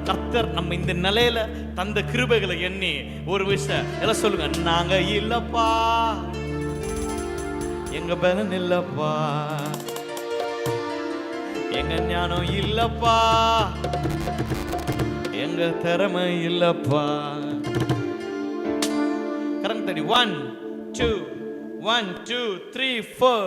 கர்த்தர் நம்ம இந்த நிலையில தந்த கிருபைகளை எண்ணி ஒரு விஷயம் எல்லாம் சொல்லுங்க. நாங்க இல்லப்பா, எங்க பலன் இல்லப்பா, எங்க ஞானம் இல்லப்பா, எங்க திறமை இல்லப்பா. கரண்ட் தடி 1 2 1 2 3 4.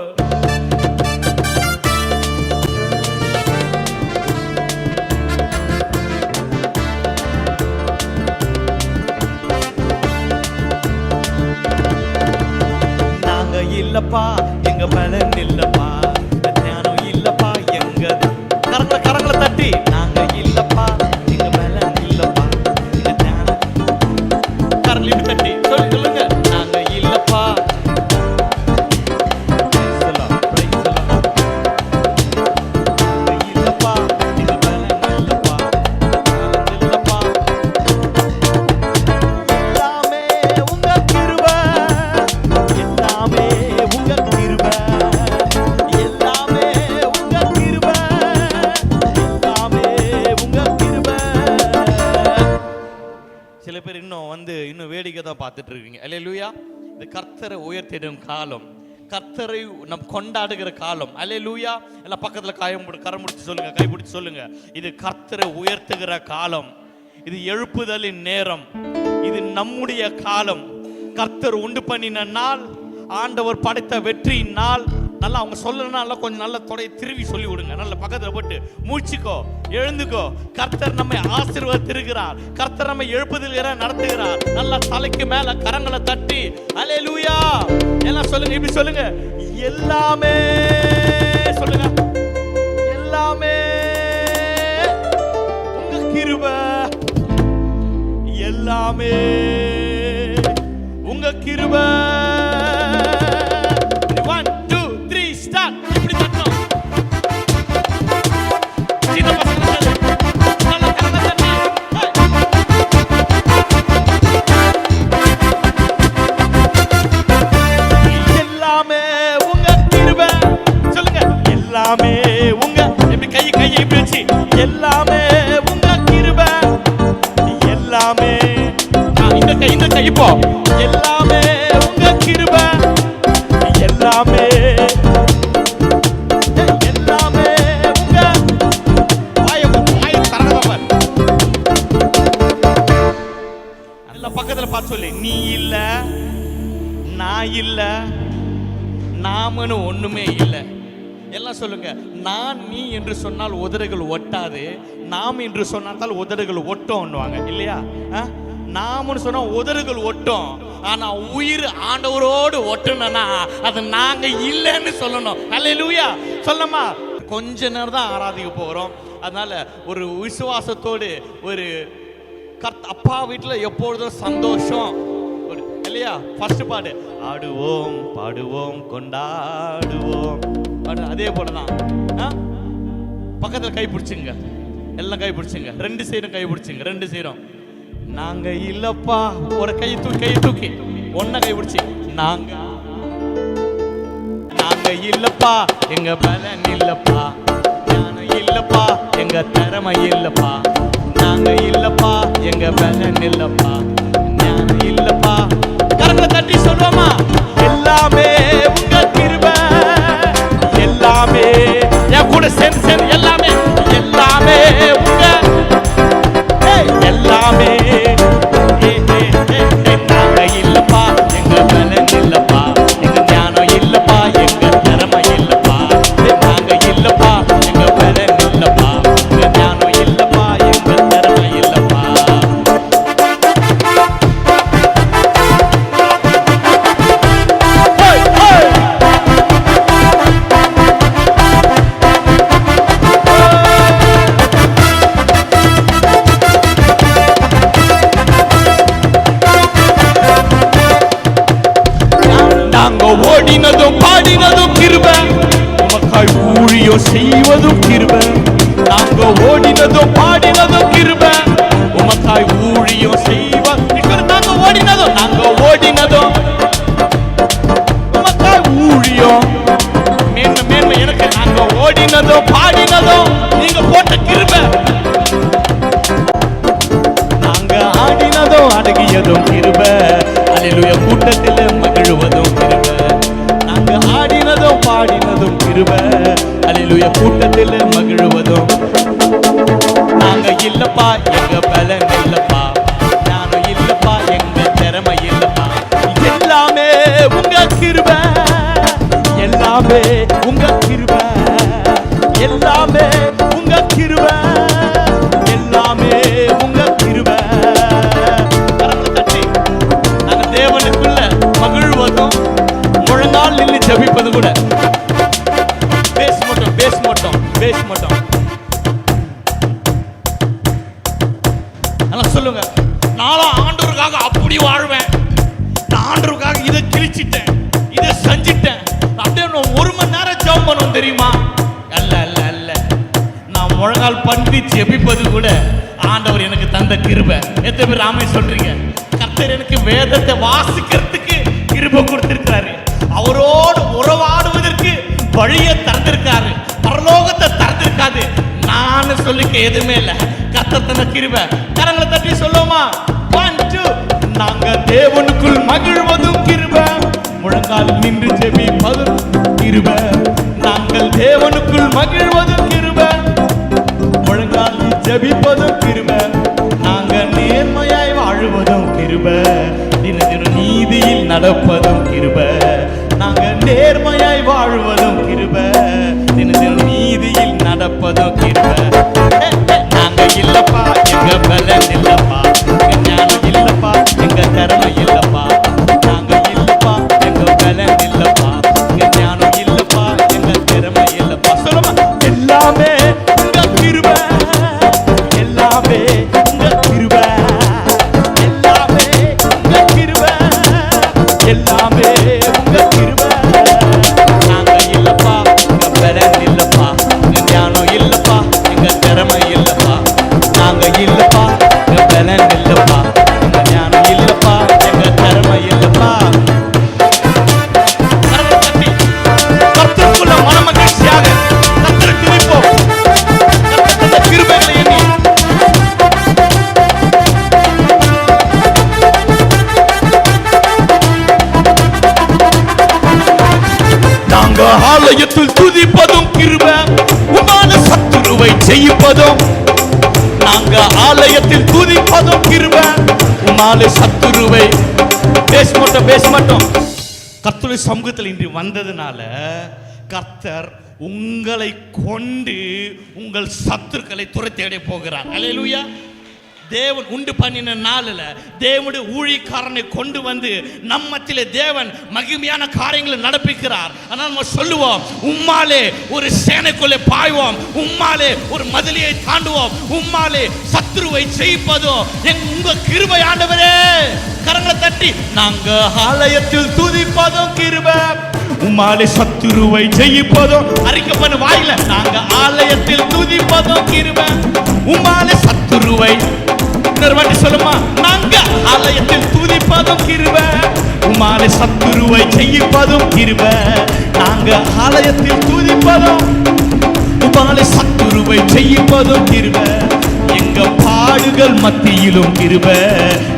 இல்லப்பா, எங்க பலன் இல்லப்பா, ஞானம் இல்லப்பா, எங்க கரங்களை தட்டி நாங்க இல்லப்பா, எங்க பலன் இல்லப்பா, எங்க ஞானம் கரங்களை தட்டி சொல்லுங்க. நாங்க இல்லப்பா, இல்லப்பா, எங்க பலன் இல்லப்பா, இல்லப்பா, எல்லாமே உங்க கிருபை, எல்லாமே சில பேர் இன்னும் வேடிக்கை தான் பார்த்துட்டு இருக்கீங்க. அல்லேலூயா. இது கர்த்தரை உயர்த்திடும் காலம், கர்த்தரை நம் கொண்டாடுகிற காலம். அல்லேலூயா. எல்லாம் பக்கத்துல கரம் பிடிச்சு சொல்லுங்க, கை பிடிச்சு சொல்லுங்க. இது கர்த்தரை உயர்த்துகிற காலம், இது எழுப்புதலின் நேரம், இது நம்முடைய காலம். கர்த்தர் உண்டு பண்ணின நாள், ஆண்டவர் படைத்த வெற்றியின் நாள். நல்லா அவங்க சொல்லணும்னா கொஞ்சம் நல்ல தொடைய திருவி சொல்லி விடுங்க. நல்ல பக்கத்துல போட்டு மூச்சுக்கோ, எழுந்துக்கோ. கர்த்தர் நம்மை ஆசீர்வதித்திருக்கிறார், கர்த்தர் நம்மை எழுப்புதல் நடத்துகிறார். நல்லா தலைக்கு மேல கரங்களை தட்டி அல்லேலூயா எல்லாம் சொல்லுங்க. இப்படி சொல்லுங்க, எல்லாமே சொல்லுங்க, எல்லாமே உங்க கிருபை, எல்லாமே உங்க கிருபை. எல்லாமே உங்க கையை பிடிச்சி, எல்லாமே உங்க கிருபை, எல்லாமே இந்த கை இப்போ, எல்லாமே உங்க கிருபை, எல்லாமே எல்லாமே உங்க வாய தரங்கவர். நல்ல பக்கத்துல பார்த்து சொல்லு, நீ இல்ல, நான் இல்ல, நாமனு ஒண்ணுமே இல்லை. எல்லாம் சொல்லுங்க. நான் நீ என்று சொன்னால் உதடுகள் ஒட்டாது, நாம் என்று சொன்னால் உதடுகள் ஒட்டோம்னுவாங்க இல்லையா? நாம்னு சொன்னா உதடுகள் ஒட்டும், ஆனா உயிர் ஆண்டவரோடு ஒட்டணும்னா அது நாங்க இல்லைன்னு சொல்லணும். அல்லேலூயா. சொல்லமா கொஞ்ச நேரம் தான் ஆராதிக்க போறோம். அதனால ஒரு விசுவாசத்தோடு ஒரு அப்பா வீட்டுல எப்பொழுதும் சந்தோஷம் இல்லையா? ஃபர்ஸ்ட் பாடு, ஆடுவோம் பாடுவோம் கொண்டாடுவோம். அதே போலதான் பக்கத்துல கை பிடிச்சுங்க, எல்லாம் கை பிடிச்சுங்க, ரெண்டு சைடும் கை பிடிச்சுங்க, ரெண்டு சைடும். நாங்க இல்லப்பா, ஒரு கை தூக்கி ஒன்ன கை பிடிச்சி, நாங்க இல்லப்பா, எங்க பலன் இல்லப்பா, ஞானம் இல்லப்பா, எங்க திறமை இல்லப்பா, நாங்க இல்லப்பா, எங்க பலன் இல்லப்பா, ஞானம் இல்லப்பா. கரங்களை தட்டி சொல்லுவோமா, எல்லாமே உங்க கிருபை, எல்லாமே என் கூட சேர்ந்து எல்லாமே எல்லாமே உங்க எல்லாமே. நாங்க இல்லப்பா, எங்க பலன் இல்லப்பா, எங்க ஞானம் இல்லப்பா, எங்க திறமை இல்லப்பா, நாங்க இல்லப்பா, எங்க பலன் இல்லப்பா, எங்க ஞானம் இல்லப்பா, எங்க திறமை இல்லப்பா. ஓடினதும் பாடினதும் கிருபை, உமக்காய் ஊழியம் செய்வதும் கிருபை. நாங்க ஓடினதும் பாடினதும் கிருபை, உமக்காய் ஊழியம் செய்வது. நாங்க ஓடினதும் உமக்காய் ஊழியம். மேன்மை எனக்கு. நாங்க ஓடினதும் பாடினதும் நீங்க போட்ட கிருபை. பாடியதும் கிருபை. அல்லேலூயா. கூட்டத்தில் மகிழ்வதும் கிருபை. நாங்க ஆடினதும் பாடினதும் கிருபை. அல்லேலூயா. கூட்டத்தில் மகிழ்வதும். நாங்க இல்லப்பா எங்க பலன் இல்லப்பா, ஞானம் இல்லப்பா எங்க திறமை இல்லப்பா, எல்லாமே உங்க கிருபை, எல்லாமே உங்க கிருபை, எல்லாமே உங்க கிருபை, எல்லாமே உங்க கிருபை. கரங்களை தட்டி நாங்க தேவனுக்குள்ள மகிழ்வதும் முழங்கால் நின்று ஜெபிப்பது கூட. பேச மாட்டோம் பேச மாட்டோம் பேச மாட்டோம். சொல்லுங்க, நானும் ஆண்டவருக்காக அப்படி வாழ்வேன், நான் ஆண்டவருக்காக இதை கிழிச்சிட்டேன், இதை செஞ்சிட்டேன், அப்படியே 1 மணி நேரம் ஜெபம் பண்ணுவோம் தெரியுமா? அல்ல அல்ல அல்ல. நான் முழங்கால் பண்ணி ஜெபிப்பது கூட ஆண்டவர் எனக்கு தந்த கிருபை. எத்தனை பேர் ஆமை சொல்றீங்க? கர்த்தர் எனக்கு வேதத்தை வாசிக்கிறதுக்கு கிருபை கொடுத்திருக்கிறாரு, அவரோடு உறவாடுவதற்கு வழியை திறந்திருக்காரு, பரலோகத்தை திறந்திருக்காது. நான் சொல்லிக்க எதுவுமே இல்லை, கர்த்தர் தந்த கிருபை. கரங்களை தட்டி சொல்லுவோமா? 1 2. நாங்க தேவனுக்குள் மகிழ்வதும் கிருபை, முழங்கால் நின்று ஜெபிப்பதும் கிருபை. நாங்கள் தேவனுக்குள் மகிழ்வதும் கிருபை, முழங்கால் ஜெபிப்பதும் கிருபை. நாங்க நேர்மையாய் வாழுவதும் கிருபை, தின தினம் நீதியில் நடப்பதும் கிருபை. நாங்க நேர்மையாய் வாழுவதும் கிருபை, தின தினம் நீதியில் நடப்பதும் கிருபை. நாங்க இல்லப்பா எங்க பலன் இல்லப்பா, எங்க ஞானம் இல்லப்பா எங்க திறமை இல்லப்பா, நாங்க இல்லப்பா எங்க பலன் இல்லப்பா, எங்க ஞானம் இல்லப்பா எங்க திறமை இல்லப்பா. சொல்லுமா? எல்லாமே உங்க கிருபை, எல்லாமே உங்க கிருபை, எல்லாமே உங்க கிருபை, எல்லாமே உங்க கிருபை. நாங்க இல்லப்பா எங்க பலன் இல்லப்பா, எங்க ஞானம் இல்லப்பா எங்க திறமை இல்லப்பா, நாங்க இல்லப்பா எங்க பலன் இல்லப்பா, எங்க ஞானம் இல்லப்பா எங்க திறமை இல்லப்பா. கர்த்தருக்குள்ள மனமகிழ்ச்சியாக கர்த்தருக்கு துதிப்போம். கர்த்தருடைய கிருபைகளை எண்ணி நாங்க ஆலயத்தில் துதிப்பதும் கிருபை, உமான சத்துருவை ஜெயிப்பதும். நாங்க ஆலயத்தில் துதிப்பதும் கிருபை, உமாலே சத்துருவை. பேச மாட்டோம். கர்த்தருடைய சமூகத்தில் இன்று வந்ததுனால கர்த்தர் உங்களை கொண்டு உங்கள் சத்துருக்களை துரத்தி போகிறார். அல்லேலூயா. தேவன் உண்டு பண்ணின நாளில் தேவனுடைய ஊழியக்காரனை கொண்டு வந்து நம்மத்திலே தேவன் மகிமையான காரியங்களை நடப்பிக்கிறார். ஆனால் நம்ம சொல்லுவோம், உம்மாலே ஒரு சேனைக்குள்ளே பாய்வோம், உம்மாலே ஒரு மதிலையை தாண்டுவோம், உம்மாலே சத்துருவை ஜெயிப்பதும் உங்க கிருபை ஆண்டவரே. கரங்களை தட்டி நாங்க ஆலயத்தில் துதிப்பதும் கிருபை, உம்மாலே சத்துருவை ஜெயிப்பதும். அறிக்கை பண்ண வாயில நாங்க ஆலயத்தில் துதிப்பதும் கிருபை, உம்மாலே சத்துருவை. இன்னொரு சொல்லுமா? நாங்க ஆலயத்தில் துதிப்பதும் கிருபை, உம்மாலே சத்துருவை ஜெயிப்பதும் கிருபை. நாங்க ஆலயத்தில் துதிப்பதும், உம்மாலே சத்துருவை ஜெயிப்பதும் கிருபை. எங்க பாடுகள் மத்தியிலும் கிருபை,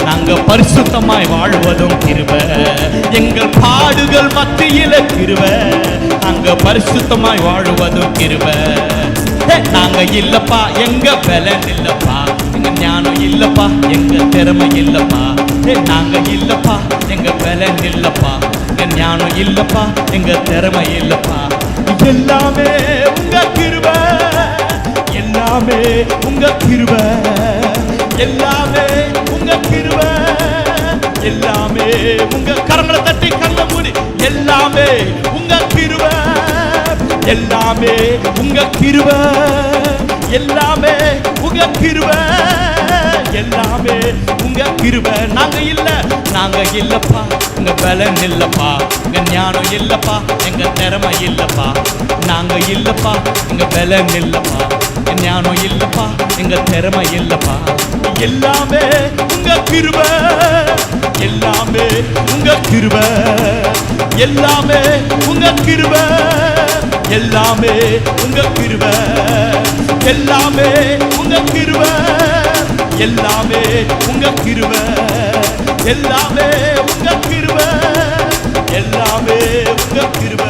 நாங்க பரிசுத்தமாய் வாழ்வதும் கிருபை. எங்கள் பாடுகள் மத்தியில கிருபை, நாங்க பரிசுத்தமாய் வாழ்வதும் கிருபை. நாங்க இல்லப்பா எங்க பலன் இல்லப்பா, எங்க ஞானம் இல்லப்பா எங்க திறமை இல்லப்பா, நாங்க இல்லப்பா எங்க பலன் இல்லப்பா, எங்க ஞானம் இல்லப்பா எங்க திறமை இல்லப்பா. எல்லாமே உங்க கிருபை, எல்லாமே உங்க கிருபை, எல்லாமே உங்க கிருபை, எல்லாமே உங்க. கரங்களை தட்டி கண்ணை மூடி. எல்லாமே உங்க கிருபை, எல்லாமே உங்க கிருபை, எல்லாமே உங்க கிருபை, எல்லாமே உங்க கிருபை. நாங்க இல்லப்பா எங்க பலன் இல்லப்பா, எங்க ஞானம் இல்லப்பா எங்க திறமை இல்லப்பா, நாங்க இல்லப்பா எங்க பலன் இல்லப்பா, எங்க ஞானம் இல்லப்பா எங்க திறமை இல்லப்பா. எல்லாமே உங்க கிருபை, எல்லாமே உங்க கிருபை, எல்லாமே உங்க கிருபை, எல்லாமே உங்க கிருபை, எல்லாமே உங்க கிருபை, எல்லாமே உங்க கிருபை, எல்லாமே உங்க கிருபை, எல்லாமே உங்க கிருபை,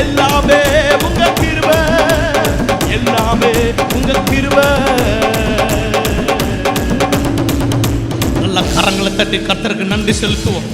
எல்லாமே உங்க கிருபை, எல்லாமே உங்க கிருபை. நல்ல கரங்களை தட்டி கர்த்தருக்கு நன்றி செலுத்துவோம்.